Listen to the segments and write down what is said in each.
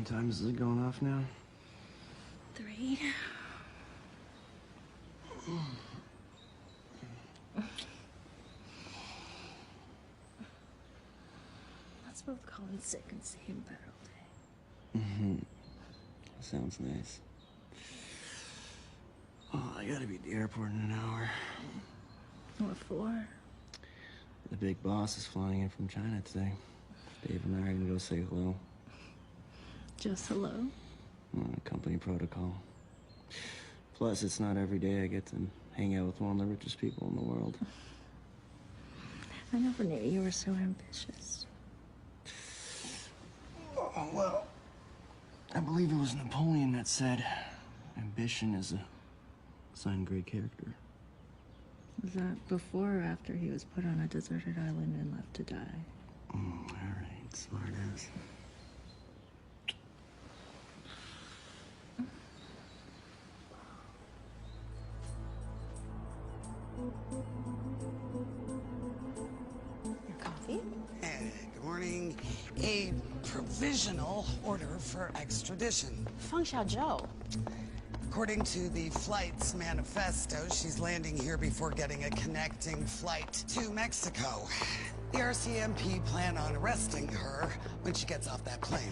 times is it going off now? 3. Let's both call in sick and see him better all day. Mm-hmm. Sounds nice. Oh, I gotta be at the airport in an hour. What for? The big boss is flying in from China today. Dave and I are gonna go say hello. Just hello? Company protocol. Plus, it's not every day I get to hang out with one of the richest people in the world. I never knew you were so ambitious. Oh, well, I believe it was Napoleon that said, ambition is a sign of great character. Was that before or after he was put on a deserted island and left to die? All right, smart ass. Your coffee? Hey, good morning. A provisional order for extradition. Feng Xiaozhou. According to the flight's manifesto, she's landing here before getting a connecting flight to Mexico. The RCMP plan on arresting her when she gets off that plane.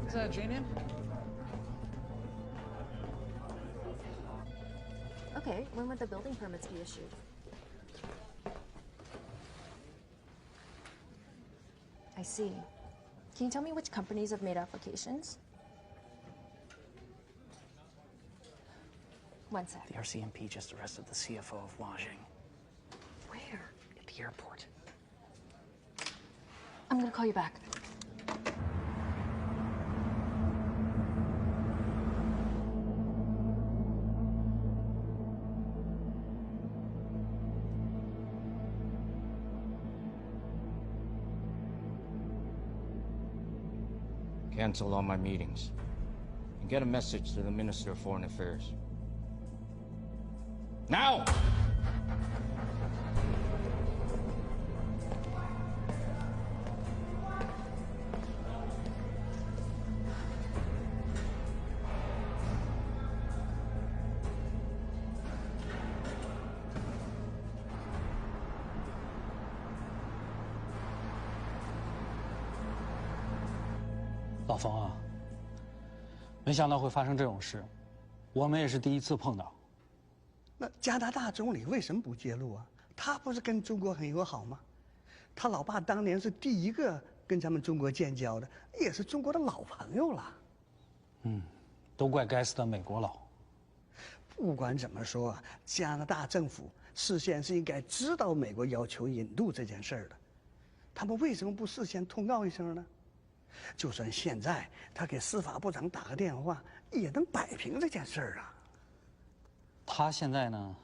Is that Jane in? Okay, when would the building permits be issued? I see. Can you tell me which companies have made applications? One sec. The RCMP just arrested the CFO of Wajing Where? at the airport. I'm gonna call you back. Cancel all my meetings and get a message to the Minister of Foreign Affairs. Now! 老冯啊，没想到会发生这种事，我们也是第一次碰到。那加拿大总理为什么不揭露啊？他不是跟中国很友好吗？他老爸当年是第一个跟咱们中国建交的，也是中国的老朋友了。都怪该死的美国佬。不管怎么说，加拿大政府事先是应该知道美国要求引渡这件事儿的，他们为什么不事先通告一声呢？就算现在他给司法部长打个电话，也能摆平这件事儿啊。他现在呢，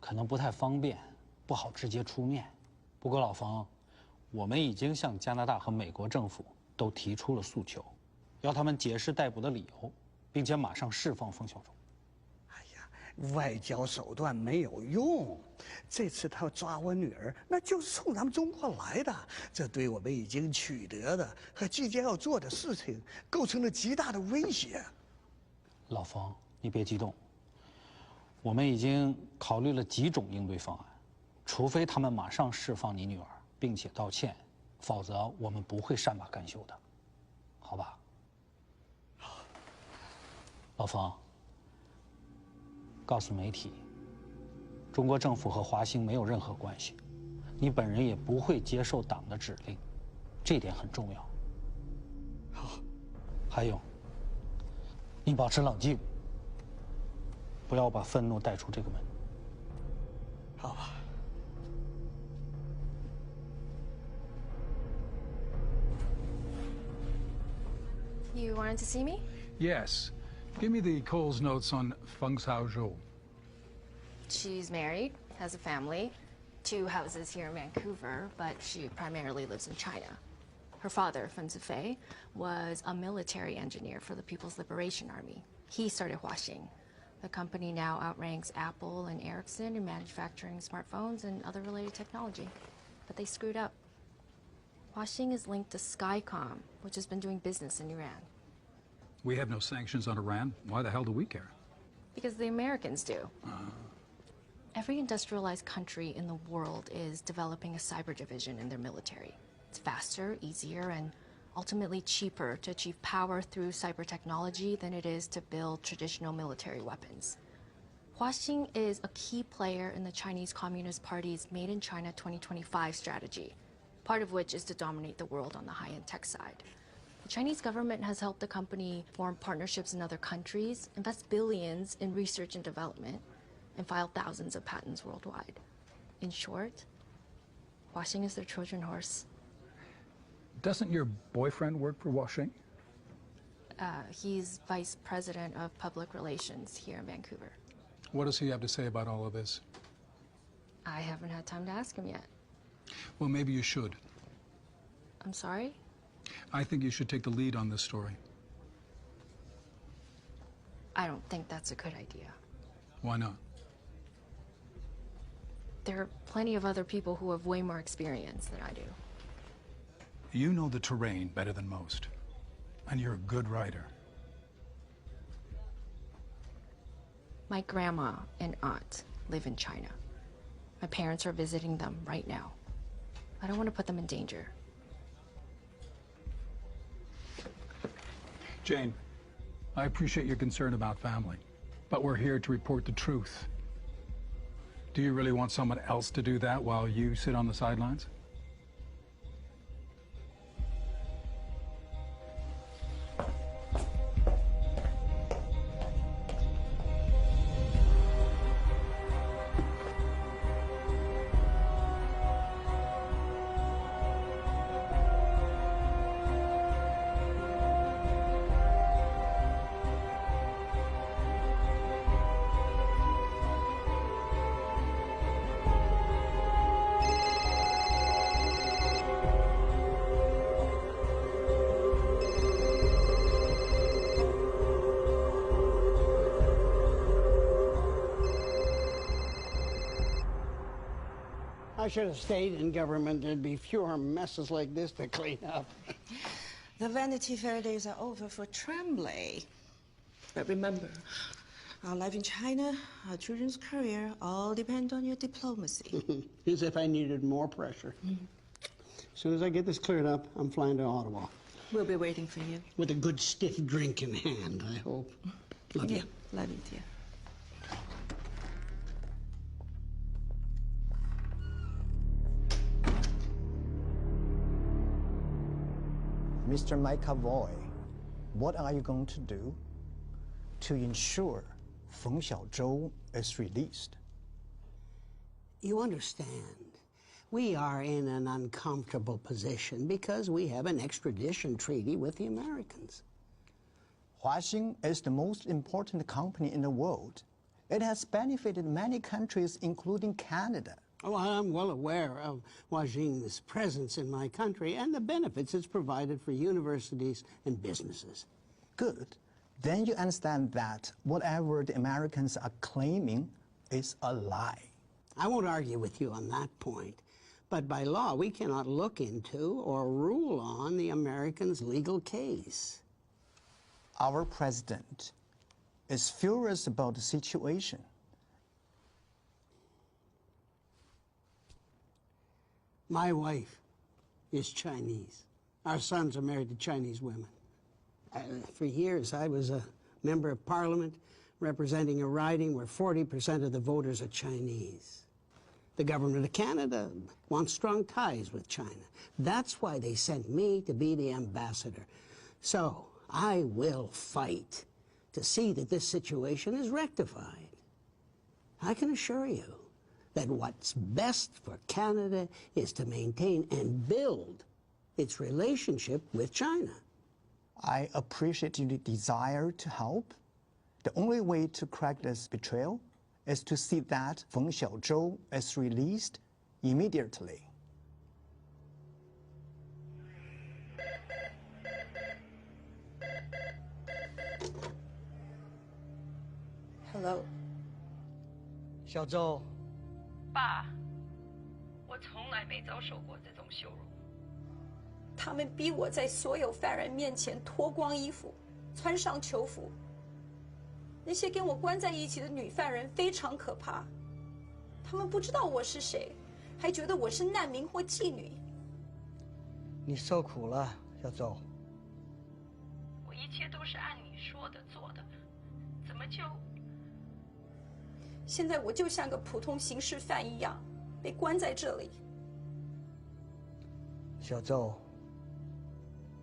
可能不太方便，不好直接出面。不过老冯，我们已经向加拿大和美国政府都提出了诉求，要他们解释逮捕的理由，并且马上释放冯小舟。哎呀，外交手段没有用，这次他要抓我女儿，那就是冲咱们中国来的，这对我们已经取得的和即将要做的事情构成了极大的威胁。老冯，你别激动，我们已经考虑了几种应对方案，除非他们马上释放你女儿，并且道歉，否则我们不会善罢甘休的，好吧？老冯，告诉媒体，中国政府和华兴没有任何关系，你本人也不会接受党的指令，这点很重要。好，还有，你保持冷静，不要把愤怒带出这个门。好吧。You wanted to see me? Yes. Give me the Cole's notes on Feng Xiaozhou. She's married, has a family, 2 houses here in Vancouver, but she primarily lives in China. Her father, Fen Zifei, was a military engineer for the People's Liberation Army. He started Huaxing. The company now outranks Apple and Ericsson in manufacturing smartphones and other related technology. But they screwed up. Huaxing is linked to Skycom, which has been doing business in Iran. We have no sanctions on Iran. Why the hell do we care? Because the Americans do. Every industrialized country in the world is developing a cyber division in their military. It's faster, easier, and ultimately cheaper to achieve power through cyber technology than it is to build traditional military weapons. Huaxing is a key player in the Chinese Communist Party's Made in China 2025 strategy, part of which is to dominate the world on the high-end tech side. The Chinese government has helped the company form partnerships in other countries, invest billions in research and development, and file thousands of patents worldwide. In short, Huaxing is their Trojan horse. Doesn't your boyfriend work for Huaxing? He's vice president of public relations here in Vancouver. What does he have to say about all of this? I haven't had time to ask him yet. Well, maybe you should. I'm sorry? I think you should take the lead on this story. I don't think that's a good idea. Why not? There are plenty of other people who have way more experience than I do. You know the terrain better than most, and you're a good writer. My grandma and aunt live in China. My parents are visiting them right now. I don't want to put them in danger. Jane, I appreciate your concern about family, but we're here to report the truth. Do you really want someone else to do that while you sit on the sidelines? I should have stayed in government. There'd be fewer messes like this to clean up. The Vanity Fair days are over for Tremblay. But remember, our life in China, our children's career, all depend on your diplomacy. As if I needed more pressure. As soon as I get this cleared up, I'm flying to Ottawa. We'll be waiting for you. With a good stiff drink in hand, I hope. Love you. Love you, dear. Mr. McAvoy, what are you going to do to ensure Feng Xiaozhou is released? You understand, we are in an uncomfortable position because we have an extradition treaty with the Americans. Huaxing is the most important company in the world. It has benefited many countries, including Canada. Oh, I'm well aware of Huaxing's presence in my country and the benefits it's provided for universities and businesses. Good. then you understand that whatever the Americans are claiming is a lie. I won't argue with you on that point. But by law, we cannot look into or rule on the Americans' legal case. Our president is furious about the situation. My wife is Chinese. Our sons are married to Chinese women. For years, I was a member of parliament representing a riding where 40% of the voters are Chinese. The government of Canada wants strong ties with China. That's why they sent me to be the ambassador. So I will fight to see that this situation is rectified. I can assure you that what's best for Canada is to maintain and build its relationship with China. I appreciate your desire to help. The only way to correct this betrayal is to see that Feng Xiaozhou is released immediately. Hello. 小周，爸，我从来没遭受过这种羞辱。他们逼我在所有犯人面前脱光衣服，穿上囚服。那些跟我关在一起的女犯人非常可怕，他们不知道我是谁，还觉得我是难民或妓女。你受苦了，小周。我一切都是按你说的做的，怎么就……现在我就像个普通刑事犯一样，被关在这里。小周，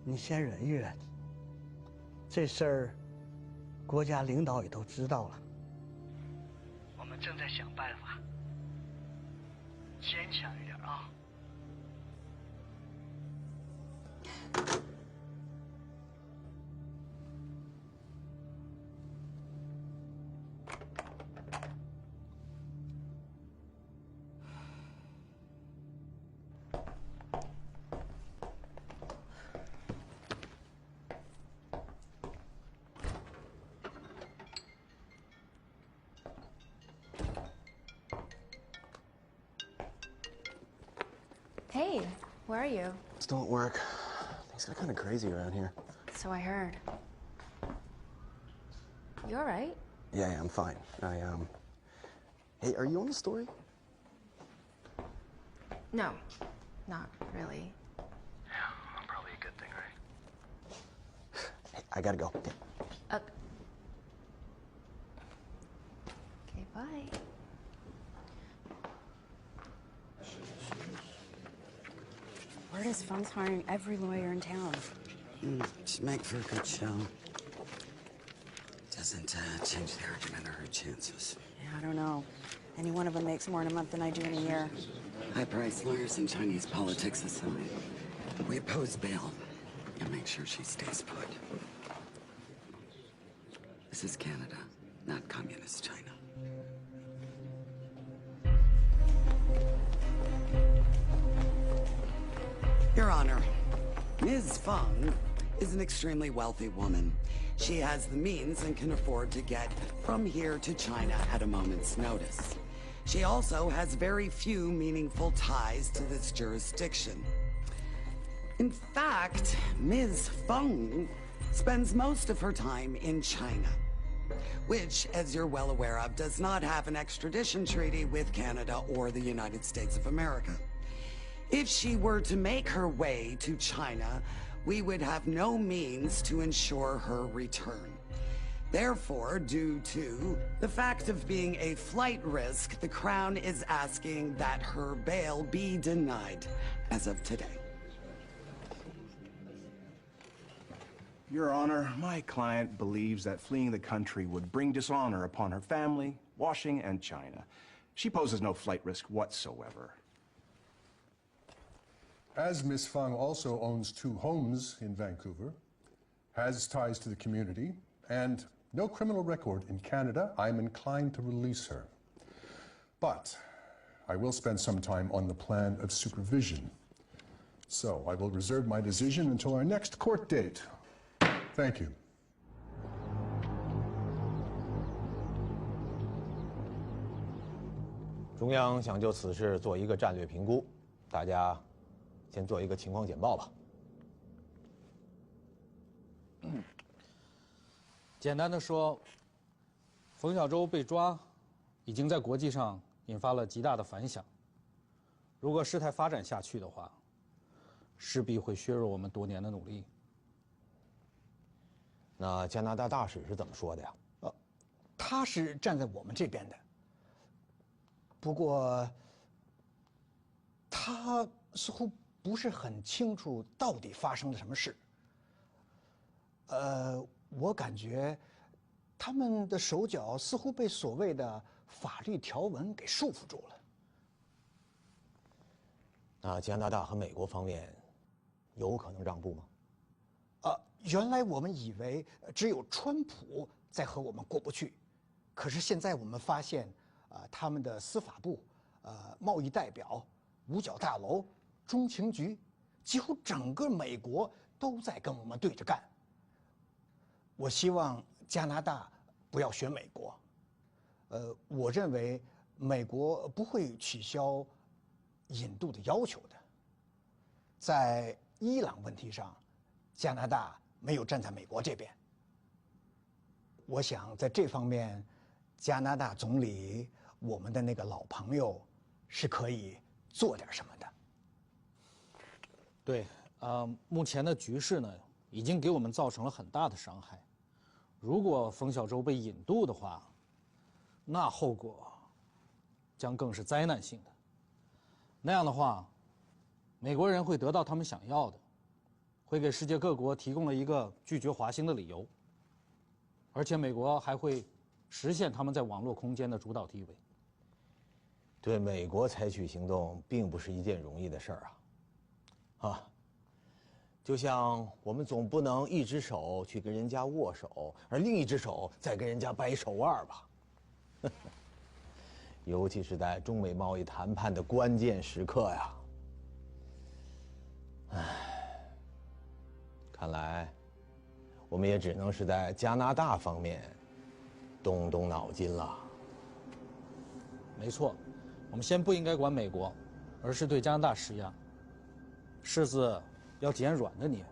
你先忍一忍。这事儿，国家领导也都知道了。我们正在想办法，坚强一点啊。Hey, where are you? Still at work. Things got kind of crazy around here. So I heard. You all right? Yeah, I'm fine. Hey, are you on the story? No, not really. Yeah, probably a good thing, right? Hey, I gotta go. Okay. Okay, bye. Word is Feng's hiring every lawyer in town. Should make for a good show. Doesn't change the argument or her chances. Yeah, I don't know. Any one of them makes more in a month than I do in a year. High-priced lawyers and Chinese politics aside, we oppose bail and make sure she stays put. This is Canada, not communist China. Your Honor, Ms. Feng is an extremely wealthy woman. She has the means and can afford to get from here to China at a moment's notice. She also has very few meaningful ties to this jurisdiction. In fact, Ms. Feng spends most of her time in China, which, as you're well aware of, does not have an extradition treaty with Canada or the United States of America. If she were to make her way to China, we would have no means to ensure her return. Therefore, due to the fact of being a flight risk, the Crown is asking that her bail be denied as of today. Your Honor, my client believes that fleeing the country would bring dishonor upon her family, Washing, and China. She poses no flight risk whatsoever. As Ms. Feng also owns 2 homes in Vancouver, has ties to the community, and no criminal record in Canada, I'm inclined to release her. But I will spend some time on the plan of supervision. So I will reserve my decision until our next court date. Thank you. 中央想就此事做一个战略评估，大家先做一个情况简报吧。简单的说，冯小舟被抓，已经在国际上引发了极大的反响。如果事态发展下去的话，势必会削弱我们多年的努力。那加拿大大使是怎么说的呀？他是站在我们这边的。不过，他似乎不是很清楚到底发生了什么事。我感觉他们的手脚似乎被所谓的法律条文给束缚住了。那加拿大和美国方面有可能让步吗？原来我们以为只有川普在和我们过不去，可是现在我们发现，他们的司法部、贸易代表、五角大楼、中情局，几乎整个美国都在跟我们对着干。我希望加拿大不要学美国。我认为美国不会取消引渡的要求的。在伊朗问题上，加拿大没有站在美国这边。我想在这方面，加拿大总理，我们的那个老朋友，是可以做点什么的。对，目前的局势呢，已经给我们造成了很大的伤害。如果冯小舟被引渡的话，那后果将更是灾难性的。那样的话，美国人会得到他们想要的，会给世界各国提供了一个拒绝华兴的理由，而且美国还会实现他们在网络空间的主导地位。对美国采取行动并不是一件容易的事儿啊，就像我们总不能一只手去跟人家握手，而另一只手再跟人家掰手腕吧。尤其是在中美贸易谈判的关键时刻呀。看来我们也只能是在加拿大方面动动脑筋了。没错，我们先不应该管美国，而是对加拿大施压，柿子要捡软的捏。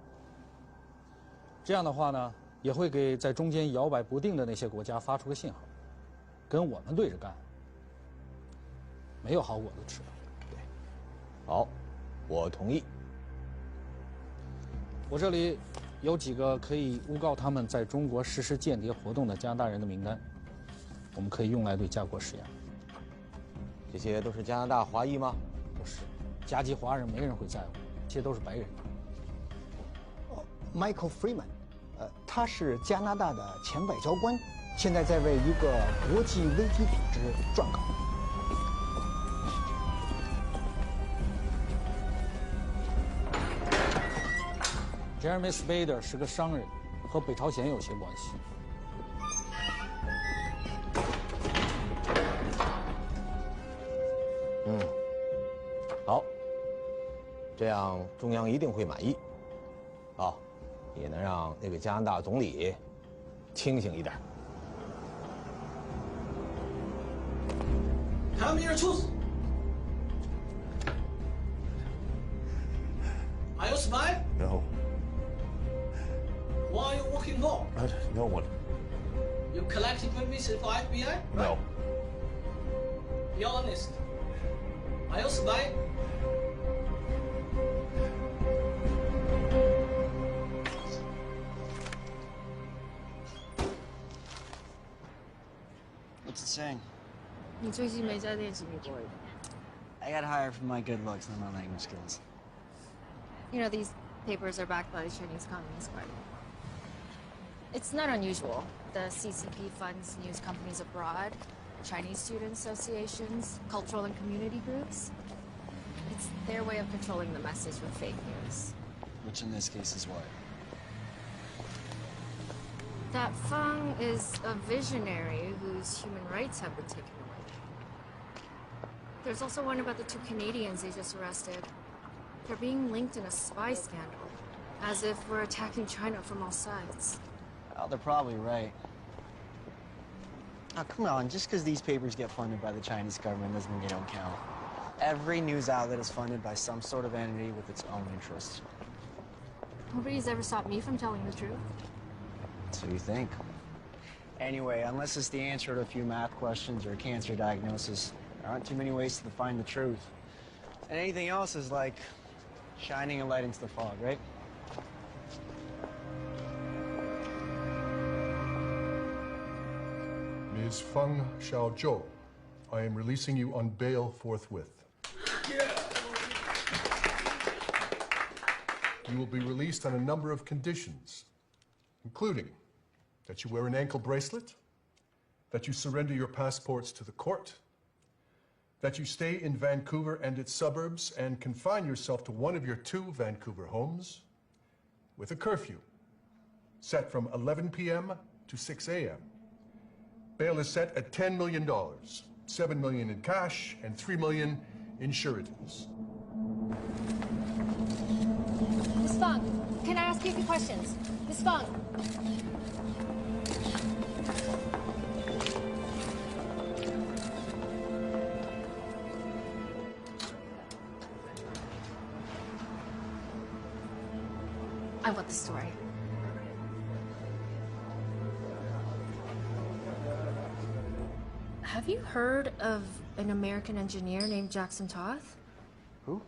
这样的话呢，也会给在中间摇摆不定的那些国家发出个信号，跟我们对着干，没有好果子吃。对，好，我同意。我这里有几个可以诬告他们在中国实施间谍活动的加拿大人的名单，我们可以用来对加国施压。这些都是加拿大华裔吗？不是，加籍华人没人会在乎，这些都是白人。Michael Freeman，他是加拿大的前外交官，现在在为一个国际危机组织撰稿。Jeremy Spader 是个商人，和北朝鲜有些关系。好，这样中央一定会满意，也能让那个加拿大总理清醒一点。Tell me your truth. Are you spy? No. What are you working for? No one. You collecting permission for FBI? No. Be honest. Are you spy? What's it saying? 你最近没在练习你国语 I got hired for my good looks, not my language skills. You know, these papers are backed by the Chinese Communist Party. It's not unusual. The CCP funds news companies abroad, Chinese student associations, cultural and community groups. It's their way of controlling the message with fake news. Which in this case is what? That Feng is a visionary whose human rights have been taken away. There's also one about the 2 Canadians they just arrested. They're being linked in a spy scandal, as if we're attacking China from all sides. Well, they're probably right. Oh, come on. Just because these papers get funded by the Chinese government doesn't mean they don't count. Every news outlet is funded by some sort of entity with its own interests. Nobody's ever stopped me from telling the truth. So you think. Anyway, unless it's the answer to a few math questions or a cancer diagnosis, there aren't too many ways to find the truth. And anything else is like shining a light into the fog, right? Ms. Feng Xiaozhou, I am releasing you on bail forthwith. You will be released on a number of conditions, including that you wear an ankle bracelet, that you surrender your passports to the court, that you stay in Vancouver and its suburbs and confine yourself to one of your 2 Vancouver homes with a curfew set from 11 p.m. to 6 a.m. Bail is set at $10 million, $7 million in cash and $3 million in sureties. Miss Feng, can I ask you a few questions? Miss Feng. I want the story. Have you heard of an American engineer named Jackson Toth? Who?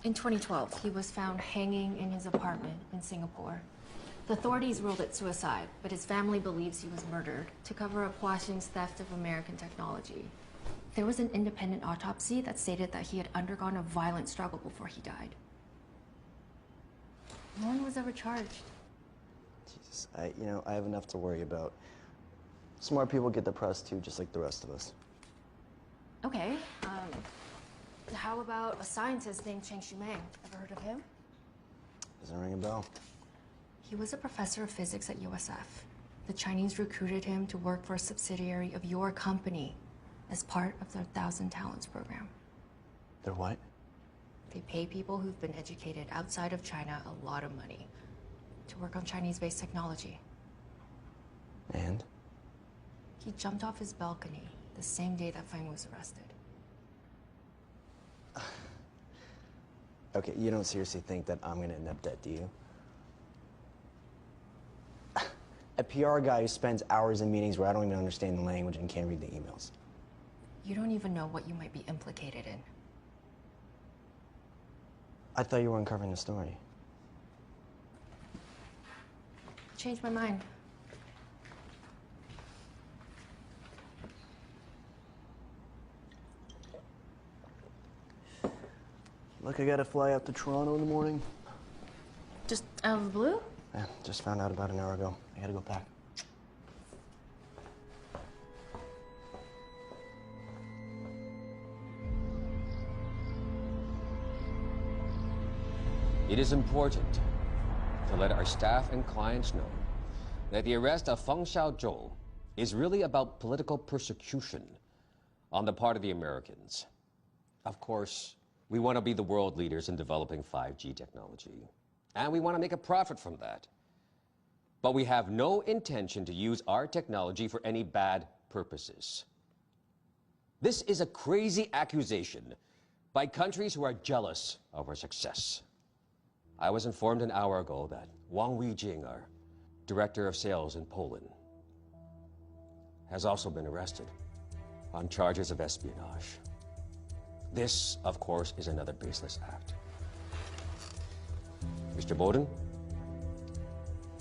In 2012, he was found hanging in his apartment in Singapore. The authorities ruled it suicide, but his family believes he was murdered to cover up Huaxing's theft of American technology. There was an independent autopsy that stated that he had undergone a violent struggle before he died. No one was ever charged. Jesus, I have enough to worry about. Smart people get depressed too, just like the rest of us. Okay, how about a scientist named Cheng Shumang? Ever heard of him? Doesn't ring a bell. He was a professor of physics at USF. The Chinese recruited him to work for a subsidiary of your company as part of their 1,000 Talents program. They're what? They pay people who've been educated outside of China a lot of money to work on Chinese-based technology. And? He jumped off his balcony the same day that Feng was arrested. Okay, you don't seriously think that I'm gonna end up dead, do you? A PR guy who spends hours in meetings where I don't even understand the language and can't read the emails. You don't even know what you might be implicated in. I thought you were uncovering the story. Changed my mind. Look, I gotta fly out to Toronto in the morning. Just out of the blue? Yeah, just found out about an hour ago. I gotta go pack. It is important to let our staff and clients know that the arrest of Feng Xiaozhou is really about political persecution on the part of the Americans. Of course, we want to be the world leaders in developing 5G technology, and we want to make a profit from that. But we have no intention to use our technology for any bad purposes. This is a crazy accusation by countries who are jealous of our success. I was informed an hour ago that Wang Weijing, our director of sales in Poland, has also been arrested on charges of espionage. This, of course, is another baseless act. Mr. Bowden?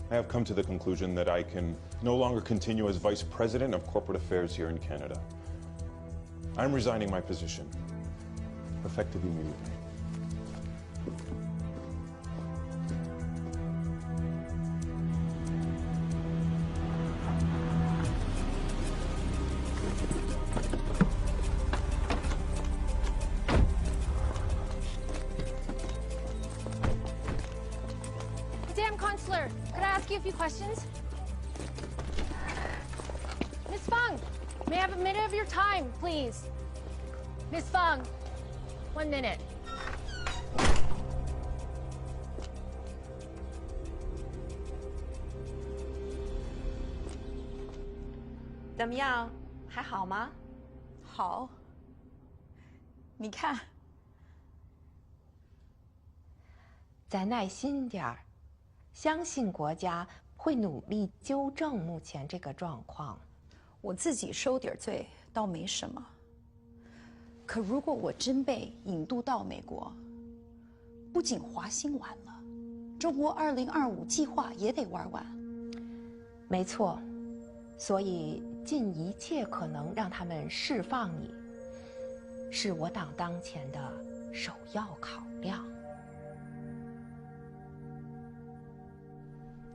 I have come to the conclusion that I can no longer continue as Vice President of Corporate Affairs here in Canada. I'm resigning my position, effective immediately. A few questions? Miss Feng, may I have a minute of your time, please? Miss Feng, 1 minute. 怎么样？还好吗？好。你看，再耐心点儿，相信国家会努力纠正目前这个状况。我自己收点罪倒没什么，可如果我真被引渡到美国，不仅华兴完了，中国2025计划也得玩完。没错，所以尽一切可能让他们释放你，是我党当前的首要考量。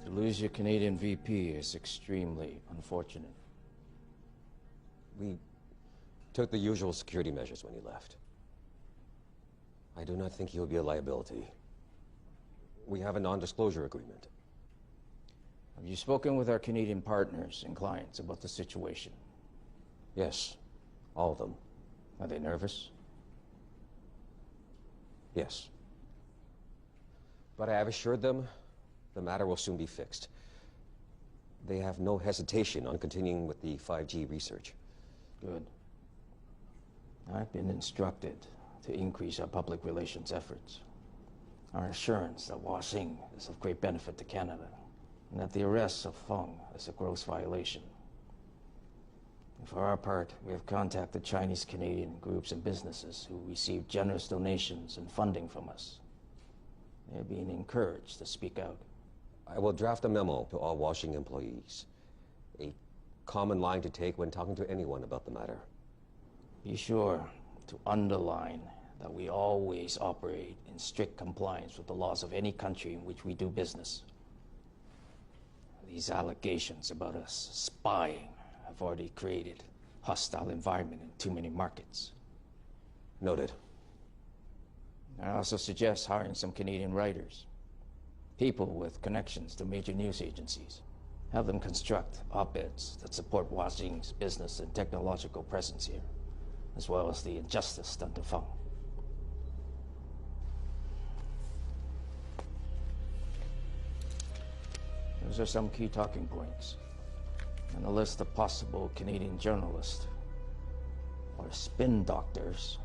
To lose your Canadian VP is extremely unfortunate. We took the usual security measures when he left. I do not think he will be a liability. We have a non-disclosure agreement. Have you spoken with our Canadian partners and clients about the situation? Yes, all of them. Are they nervous? Yes. But I have assured them the matter will soon be fixed. They have no hesitation on continuing with the 5G research. Good. I've been instructed to increase our public relations efforts. Our assurance that Washing is of great benefit to Canada, and that the arrest of Feng is a gross violation. And for our part, we have contacted Chinese-Canadian groups and businesses who receive generous donations and funding from us. They're being encouraged to speak out. I will draft a memo to all Washing employees. A common line to take when talking to anyone about the matter. Be sure to underline that we always operate in strict compliance with the laws of any country in which we do business. These allegations about us spying have already created a hostile environment in too many markets. Noted. I also suggest hiring some Canadian writers, people with connections to major news agencies. Have them construct op-eds that support Washing's business and technological presence here, as well as the injustice done to Feng. Those are some key talking points, and a list of possible Canadian journalists or spin doctors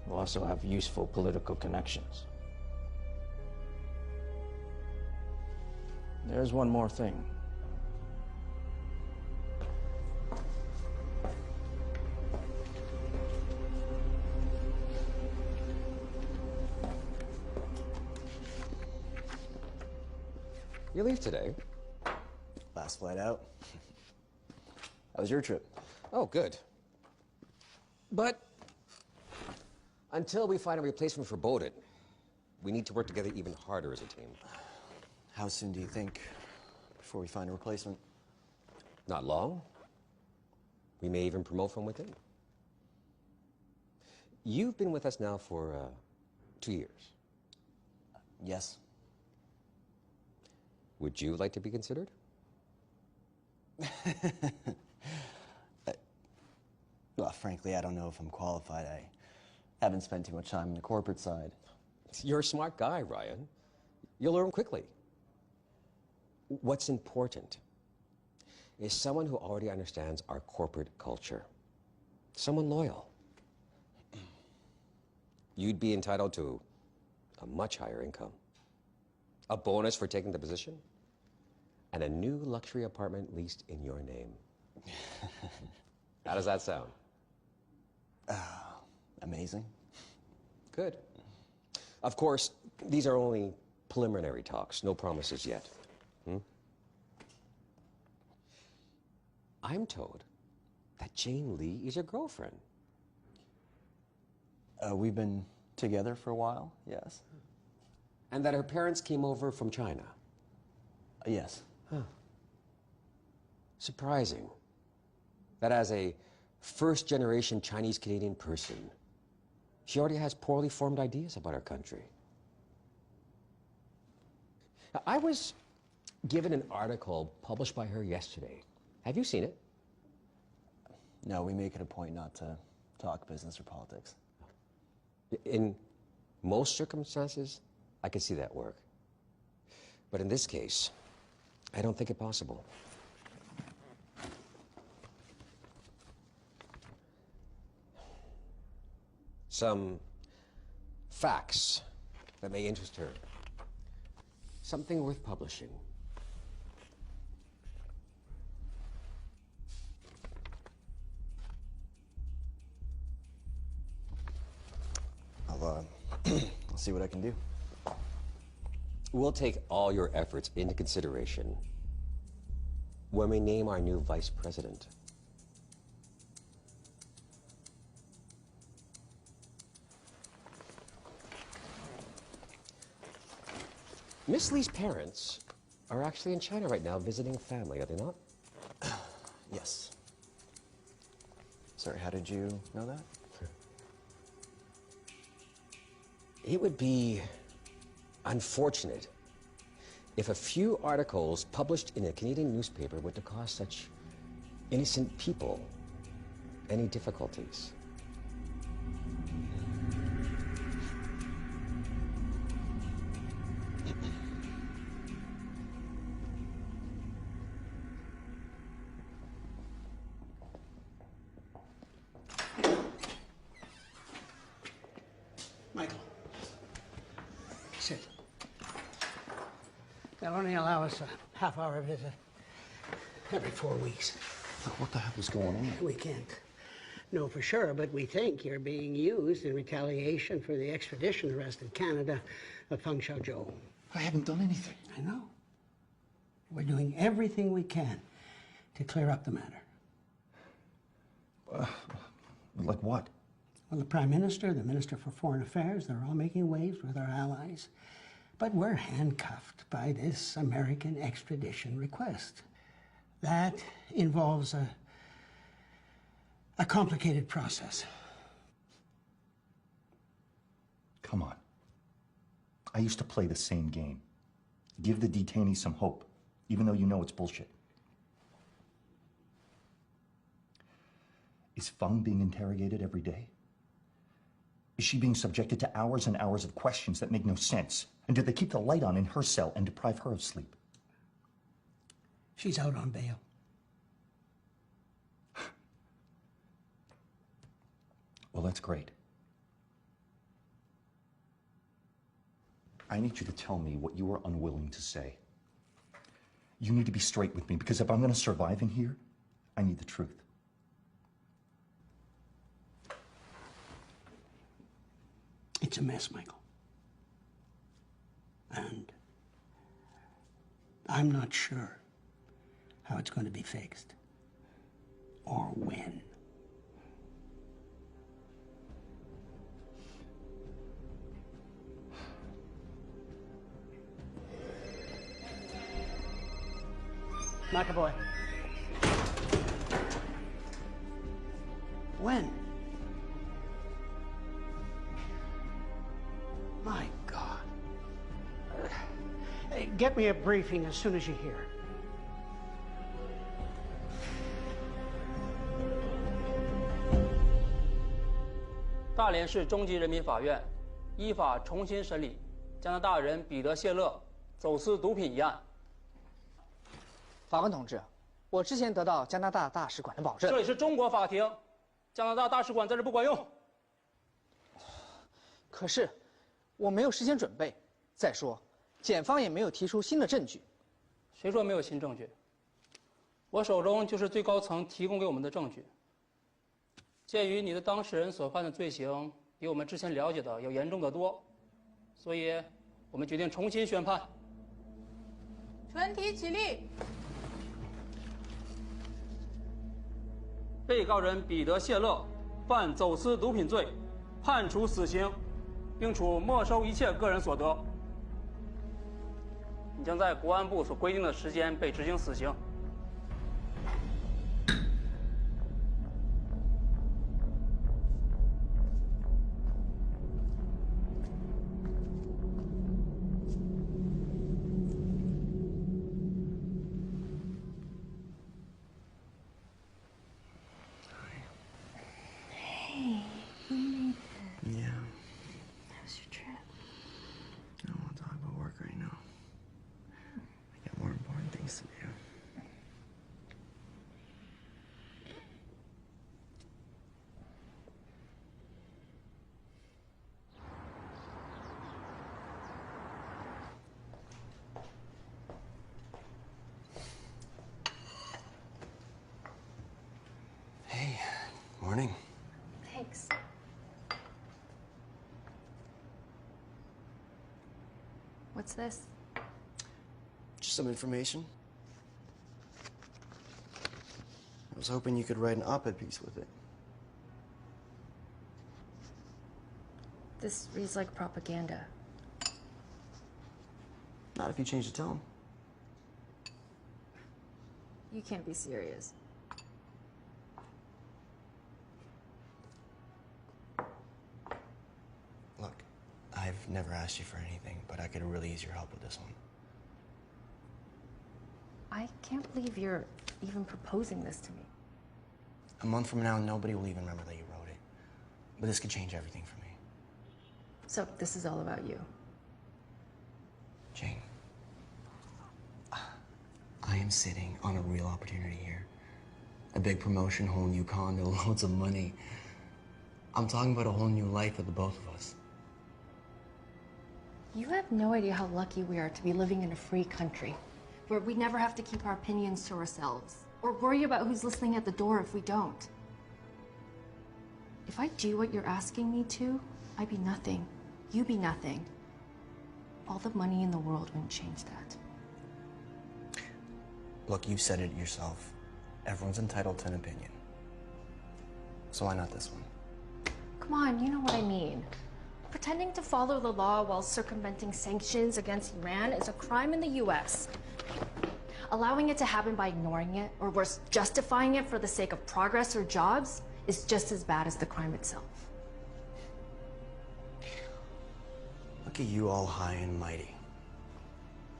who also have useful political connections. There's one more thing. You leave today? Last flight out. How was your trip? Oh, good. But until we find a replacement for Bowden, we need to work together even harder as a team. How soon do you think before we find a replacement? Not long. We may even promote from within. You've been with us now for 2 years. Yes. Would you like to be considered? Well, frankly, I don't know if I'm qualified. I haven't spent too much time on the corporate side. You're a smart guy, Ryan. You'll learn quickly. What's important is someone who already understands our corporate culture. Someone loyal. You'd be entitled to a much higher income, a bonus for taking the position, and a new luxury apartment leased in your name. How does that sound? Amazing. Good. Of course, these are only preliminary talks, no promises yet. I'm told that Jane Lee is your girlfriend. We've been together for a while, yes. And that her parents came over from China? Yes. Huh. Surprising that as a first-generation Chinese-Canadian person, she already has poorly formed ideas about our country. Now, I was given an article published by her yesterday. Have you seen it? No, we make it a point not to talk business or politics. In most circumstances, I could see that work. But in this case, I don't think it possible. some facts that may interest her. Something worth publishing. I'll see what I can do. We'll take all your efforts into consideration when we name our new vice president. Miss Lee's parents are actually in China right now visiting family, are they not? Yes. Sorry, how did you know that? It would be unfortunate if a few articles published in a Canadian newspaper were to cause such innocent people any difficulties. Michael, sit. They'll only allow us a half-hour visit every 4 weeks. What the hell is going on? We can't know for sure, but we think you're being used in retaliation for the extradition arrest in Canada of Feng Xiaozhou. I haven't done anything. I know. We're doing everything we can to clear up the matter. Like what? Well, the Prime Minister, the Minister for Foreign Affairs, they're all making waves with our allies. But we're handcuffed by this American extradition request. That involves a complicated process. Come on. I used to play the same game. Give the detainees some hope, even though you know it's bullshit. Is Feng being interrogated every day? Is she being subjected to hours and hours of questions that make no sense? And do they keep the light on in her cell and deprive her of sleep? She's out on bail. Well, that's great. I need you to tell me what you were unwilling to say. You need to be straight with me, because if I'm going to survive in here, I need the truth. It's a mess, Michael. And I'm not sure how it's going to be fixed or when. McAvoy. When? My God. Hey, get me a briefing as soon as you hear. 大连市中级人民法院依法重新审理加拿大人彼得·谢勒走私毒品一案。法官同志，我之前得到加拿大大使馆的保证。这里是中国法庭，加拿大大使馆在这不管用。可是，我没有事先准备。再说，检方也没有提出新的证据。谁说没有新证据？我手中就是最高层提供给我们的证据。鉴于你的当事人所犯的罪行比我们之前了解的要严重得多，所以我们决定重新宣判。全体起立。被告人彼得·谢勒犯走私毒品罪，判处死刑，并处没收一切个人所得。你将在国安部所规定的时间被执行死刑。Morning. Thanks. What's this? Just some information. I was hoping you could write an op-ed piece with it. This reads like propaganda. Not if you change the tone. You can't be serious. Look, I've never asked you for anything, but I could really use your help with this one. I can't believe you're even proposing this to me. A month from now, nobody will even remember that you wrote it. But this could change everything for me. So this is all about you. Jane, I am sitting on a real opportunity here. A big promotion, whole new condo, loads of money. I'm talking about a whole new life for the both of us. You have no idea how lucky we are to be living in a free country, where we never have to keep our opinions to ourselves, or worry about who's listening at the door if we don't. If I do what you're asking me to, I'd be nothing. You be nothing. All the money in the world wouldn't change that. Look, you said it yourself. Everyone's entitled to an opinion. So why not this one? Come on, you know what I mean. Pretending to follow the law while circumventing sanctions against Iran is a crime in the US. Allowing it to happen by ignoring it, or worse, justifying it for the sake of progress or jobs, is just as bad as the crime itself. Look at you all high and mighty.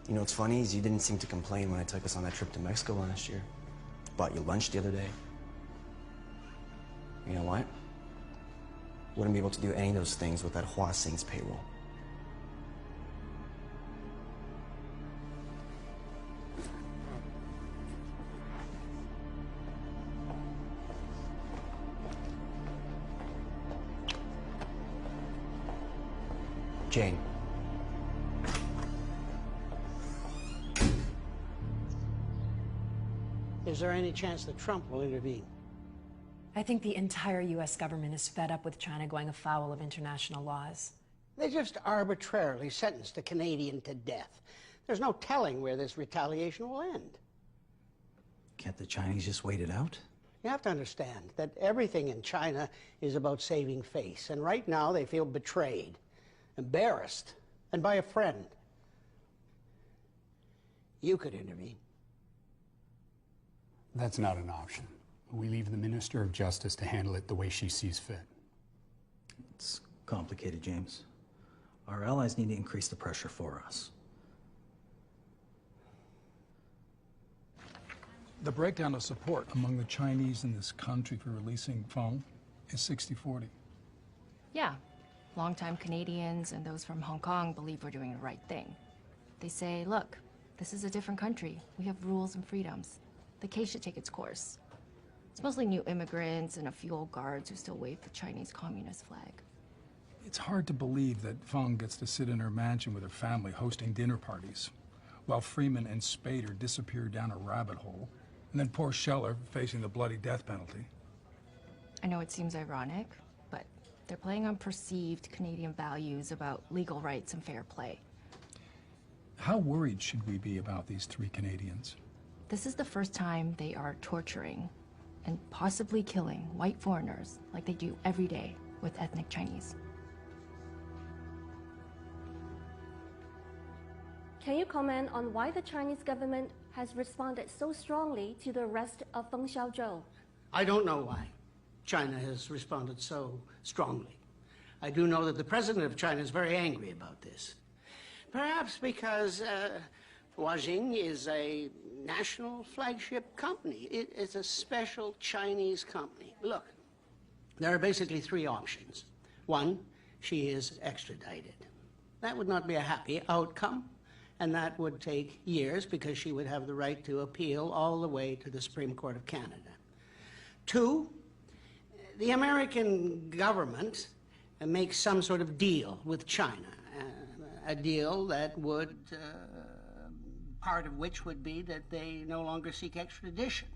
You know what's funny is you didn't seem to complain when I took us on that trip to Mexico last year. Bought you lunch the other day. You know what? Wouldn't be able to do any of those things with that Hua Sing's payroll. Jane. Is there any chance that Trump will intervene? I think the entire U.S. government is fed up with China going afoul of international laws. They just arbitrarily sentenced a Canadian to death. There's no telling where this retaliation will end. Can't the Chinese just wait it out? You have to understand that everything in China is about saving face, and right now they feel betrayed, embarrassed, and by a friend. You could intervene. That's not an option. We leave the Minister of Justice to handle it the way she sees fit. It's complicated, James. Our allies need to increase the pressure for us. The breakdown of support among the Chinese in this country for releasing Feng is 60-40. Yeah, longtime Canadians and those from Hong Kong believe we're doing the right thing. They say, look, this is a different country. We have rules and freedoms. The case should take its course. It's mostly new immigrants and a few old guards who still wave the Chinese Communist flag. It's hard to believe that Feng gets to sit in her mansion with her family hosting dinner parties, while Freeman and Spader disappear down a rabbit hole, and then poor Scheller facing the bloody death penalty. I know it seems ironic, but they're playing on perceived Canadian values about legal rights and fair play. How worried should we be about these three Canadians? This is the first time they are torturing and possibly killing white foreigners like they do every day with ethnic Chinese. Can you comment on why the Chinese government has responded so strongly to the arrest of Feng Xiaozhou? I don't know why China has responded so strongly. I do know that the president of China is very angry about this. Perhaps because Huajing is a national flagship company. It is a special Chinese company. Look, there are basically three options. One, she is extradited. That would not be a happy outcome, and that would take years because she would have the right to appeal all the way to the Supreme Court of Canada. Two, the American government makes some sort of deal with China, a deal that would part of which would be that they no longer seek extradition.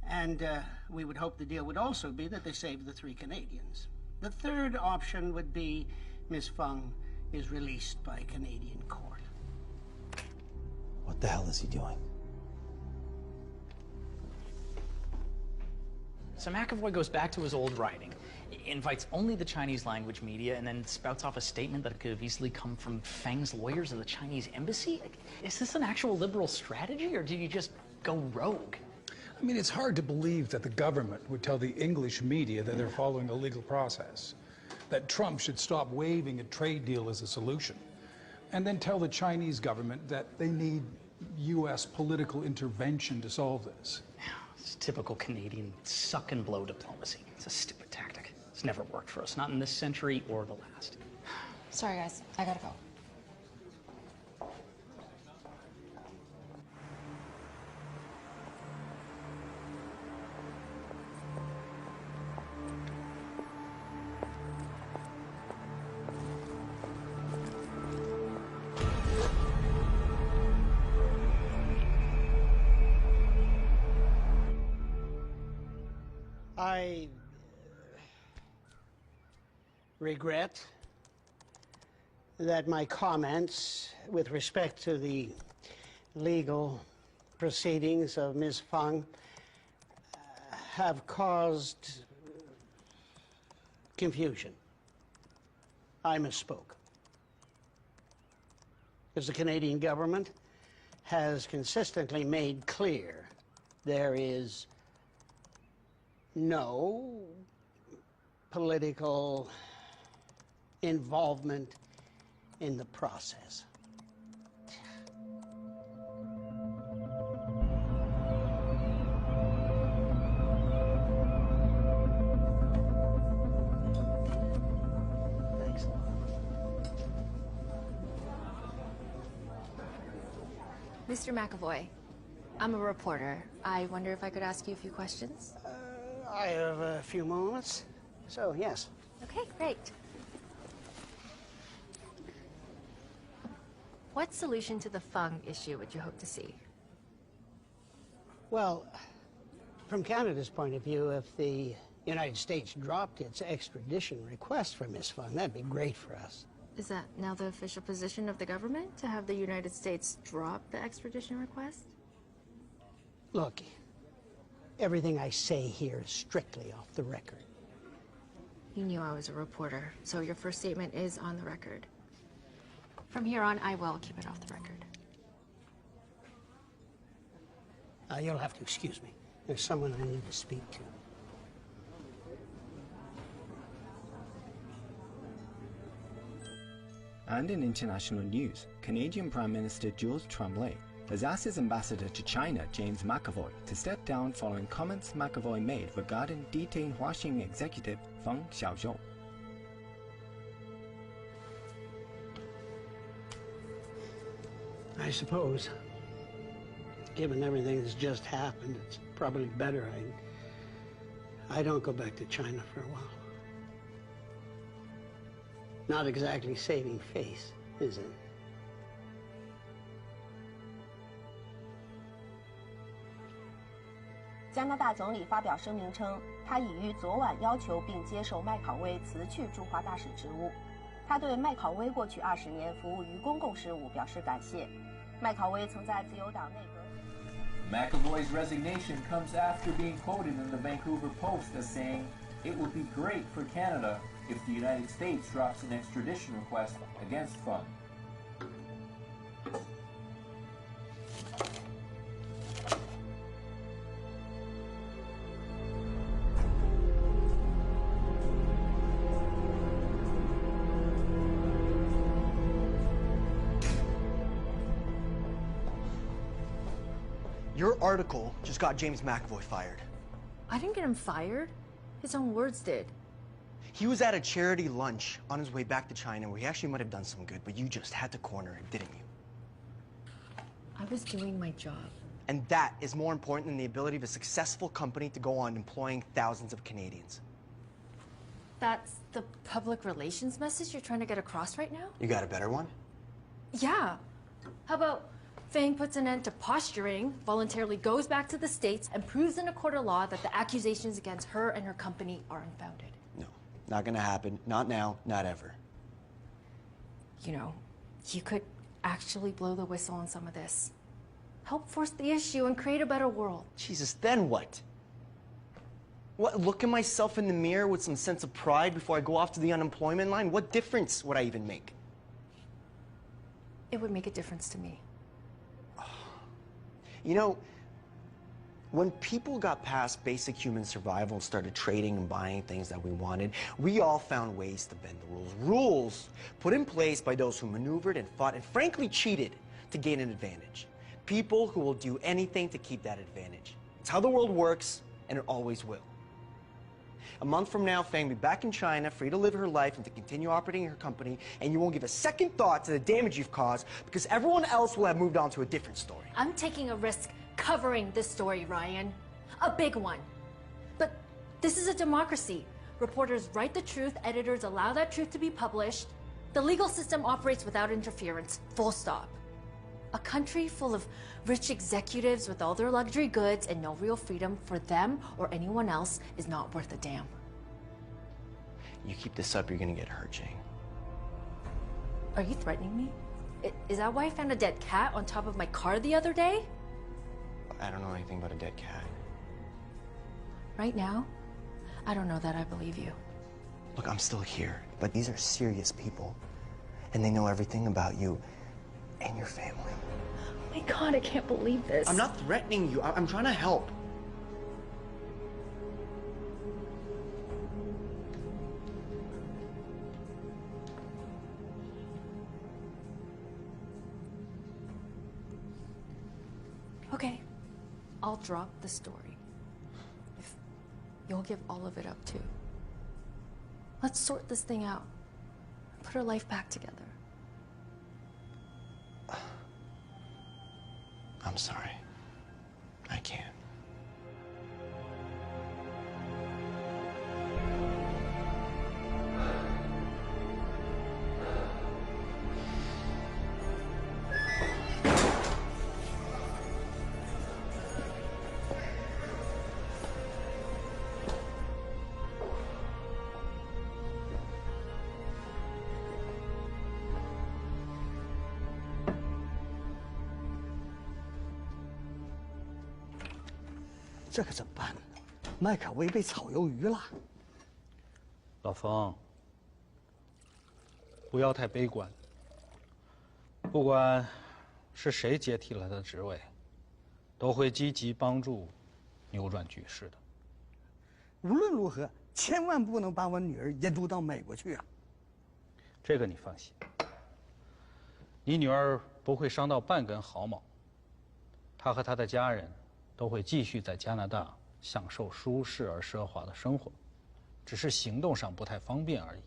And we would hope the deal would also be that they save the 3 Canadians. The third option would be Miss Fung is released by Canadian court. What the hell is he doing? So McAvoy goes back to his old writing, invites only the Chinese language media, and then spouts off a statement that could have easily come from Feng's lawyers of the Chinese embassy. Is this an actual liberal strategy, or did you just go rogue? I mean, it's hard to believe that the government would tell the English media that they're following a legal process, that Trump should stop waving a trade deal as a solution, and then tell the Chinese government that they need U.S. political intervention to solve this. It's typical Canadian suck and blow diplomacy. It's a stupid tactic. It's never worked for us, not in this century or the last. Sorry, guys. I gotta go. I regret that my comments with respect to the legal proceedings of Ms. Fung have caused confusion. I misspoke. Because the Canadian government has consistently made clear there is no political involvement in the process. Thanks a lot. Mr. McAvoy, I'm a reporter. I wonder if I could ask you a few questions? I have a few moments, so yes. Okay, great. What solution to the Fung issue would you hope to see? Well, from Canada's point of view, if the United States dropped its extradition request for Ms. Fung, that'd be great for us. Is that now the official position of the government, to have the United States drop the extradition request? Look, everything I say here is strictly off the record. You knew I was a reporter, so your first statement is on the record. From here on, I will keep it off the record. You'll have to excuse me. There's someone I need to speak to. And in international news, Canadian Prime Minister George Tremblay has asked his ambassador to China, James McAvoy, to step down following comments McAvoy made regarding detained Huaxing executive Feng Xiaozhou. I suppose, given everything that's just happened, it's probably better I don't go back to China for a while. Not exactly saving face, is it? 加拿大总理发表声明称，他已于昨晚要求并接受麦考威辞去驻华大使职务。他对麦考威过去20年服务于公共事务表示感谢。麦考威曾在自由党内阁。McAvoy's resignation comes after being quoted in the Vancouver Post as saying, "It would be great for Canada if the United States drops an extradition request against Fung." Your article just got James McAvoy fired. I didn't get him fired. His own words did. He was at a charity lunch on his way back to China where he actually might have done some good, but you just had to corner him, didn't you? I was doing my job. And that is more important than the ability of a successful company to go on employing thousands of Canadians. That's the public relations message you're trying to get across right now? You got a better one? Yeah. How about Fang puts an end to posturing, voluntarily goes back to the States, and proves in a court of law that the accusations against her and her company are unfounded. No, not gonna happen. Not now, not ever. You know, you could actually blow the whistle on some of this. Help force the issue and create a better world. Jesus, then what? What, look at myself in the mirror with some sense of pride before I go off to the unemployment line? What difference would I even make? It would make a difference to me. You know, when people got past basic human survival and started trading and buying things that we wanted, we all found ways to bend the rules. Rules put in place by those who maneuvered and fought and frankly cheated to gain an advantage. People who will do anything to keep that advantage. It's how the world works, and it always will. A month from now, Fang will be back in China, free to live her life and to continue operating her company, and you won't give a second thought to the damage you've caused because everyone else will have moved on to a different story. I'm taking a risk covering this story, Ryan. A big one. But this is a democracy. Reporters write the truth, editors allow that truth to be published. The legal system operates without interference, full stop. A country full of rich executives with all their luxury goods and no real freedom for them or anyone else is not worth a damn. You keep this up, you're gonna get hurt, Jane. Are you threatening me? Is that why I found a dead cat on top of my car the other day? I don't know anything about a dead cat. Right now, I don't know that I believe you. Look, I'm still here, but these are serious people, and they know everything about you and your family. Oh my God, I can't believe this. I'm not threatening you. I'm trying to help. Okay, I'll drop the story. If you'll give all of it up too. Let's sort this thing out. Put our life back together. I'm sorry. I can't.这可怎么办呢？麦可威被炒鱿鱼了。老冯，不要太悲观。不管是谁接替了他的职位，都会积极帮助扭转局势的。无论如何，千万不能把我女儿引渡到美国去啊！这个你放心，你女儿不会伤到半根毫毛。她和她的家人都会继续在加拿大享受舒适而奢华的生活，只是行动上不太方便而已。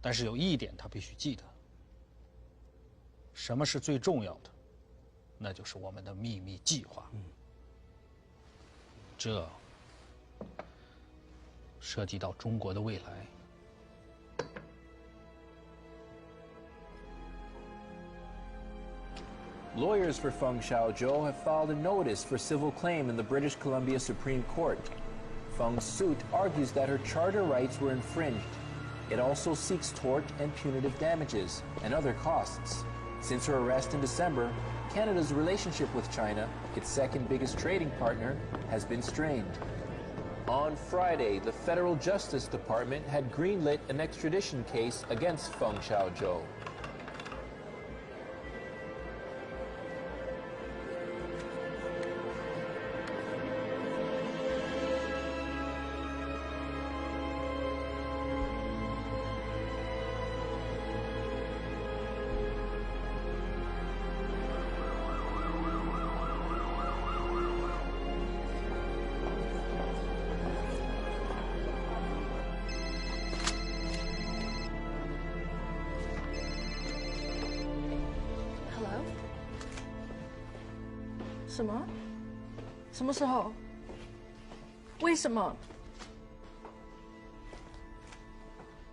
但是有一点她必须记得：什么是最重要的？那就是我们的秘密计划。这涉及到中国的未来。Lawyers for Feng Xiaozhou have filed a notice for civil claim in the British Columbia Supreme Court. Feng's suit argues that her charter rights were infringed. It also seeks tort and punitive damages and other costs. Since her arrest in December, Canada's relationship with China, its second biggest trading partner, has been strained. On Friday, the Federal Justice Department had greenlit an extradition case against Feng Xiaozhou. Hello? 什么？什么时候？为什么？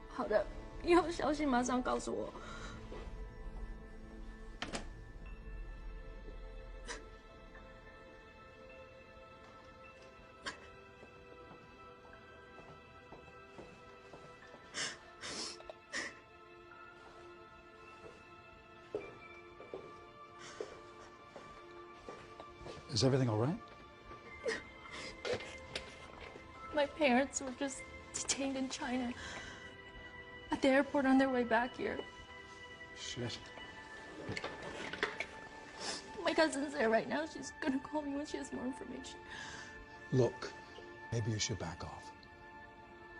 好的，有消息马上告诉我。Is everything all right? My parents were just detained in China at the airport on their way back here. Shit. My cousin's there right now. She's gonna call me when she has more information. Look, maybe you should back off.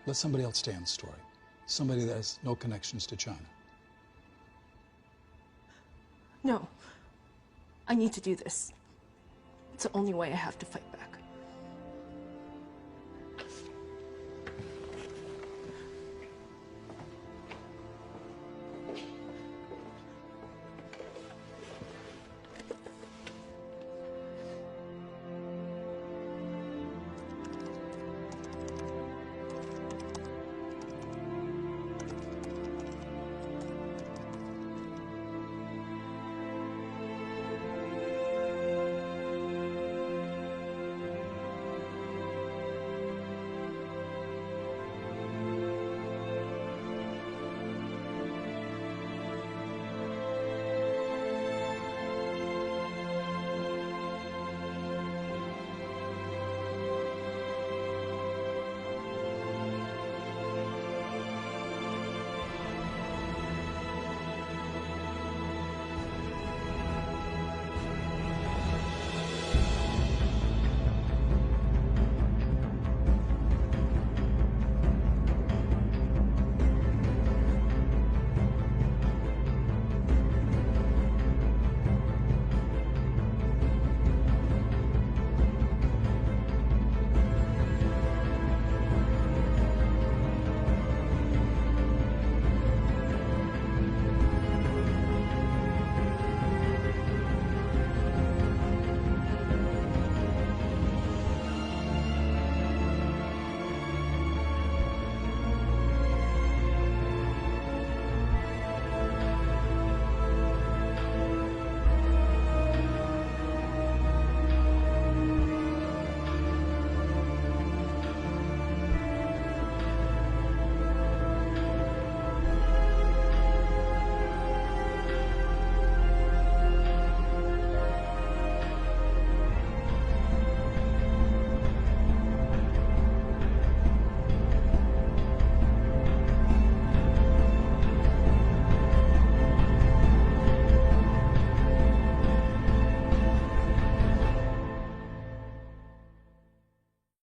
Let somebody else stay on the story. Somebody that has no connections to China. No. I need to do this. It's the only way I have to fight back.